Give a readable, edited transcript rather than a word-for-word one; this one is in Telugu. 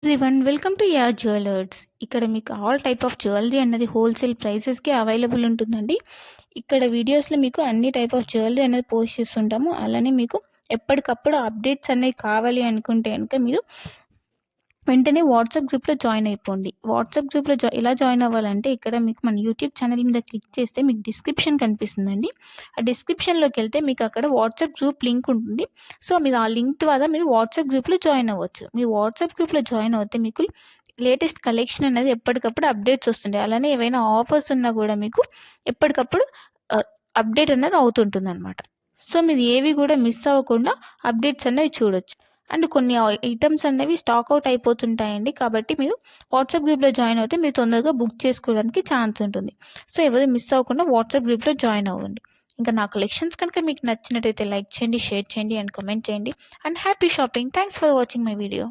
Everyone welcome to yeah jewellers. ఇక్కడ మీకు ఆల్ టైప్ ఆఫ్ జ్యువెలరీ అన్నది హోల్సేల్ ప్రైసెస్కి అవైలబుల్ ఉంటుందండి. ఇక్కడ వీడియోస్లో మీకు అన్ని టైప్ ఆఫ్ జ్యువెలరీ అనేది పోస్ట్ చేస్తుంటాము. అలానే మీకు ఎప్పటికప్పుడు అప్డేట్స్ అనేవి కావాలి అనుకుంటే కనుక మీరు వెంటనే వాట్సాప్ గ్రూప్లో జాయిన్ అయిపోండి. వాట్సాప్ గ్రూప్లో ఎలా జాయిన్ అవ్వాలంటే ఇక్కడ మీకు మన యూట్యూబ్ ఛానల్ మీద క్లిక్ చేస్తే మీకు డిస్క్రిప్షన్ కనిపిస్తుందండి. ఆ డిస్క్రిప్షన్లోకి వెళ్తే మీకు అక్కడ వాట్సాప్ గ్రూప్ లింక్ ఉంటుంది. సో మీరు ఆ లింక్ ద్వారా మీరు వాట్సాప్ గ్రూప్లో జాయిన్ అవ్వచ్చు. మీ వాట్సాప్ గ్రూప్లో జాయిన్ అవుతే మీకు లేటెస్ట్ కలెక్షన్ అనేది ఎప్పటికప్పుడు అప్డేట్స్ వస్తుంటాయి. అలానే ఏవైనా ఆఫర్స్ ఉన్నా కూడా మీకు ఎప్పటికప్పుడు అప్డేట్ అనేది అవుతుంటుంది అనమాట. సో మీరు ఏవి కూడా మిస్ అవ్వకుండా అప్డేట్స్ అనేవి చూడొచ్చు. అండ్ కొన్ని ఐటమ్స్ అనేవి స్టాక్ అవుట్ అయిపోతుంటాయండి. కాబట్టి మీరు వాట్సాప్ గ్రూప్లో జాయిన్ అవుతే మీరు తొందరగా బుక్ చేసుకోవడానికి ఛాన్స్ ఉంటుంది. సో ఎవరు మిస్ అవ్వకుండా వాట్సాప్ గ్రూప్లో జాయిన్ అవ్వండి. ఇంకా నా కలెక్షన్స్ కనుక మీకు నచ్చినట్టయితే లైక్ చేయండి, షేర్ చేయండి అండ్ కమెంట్ చేయండి. And happy shopping. Thanks for watching my video.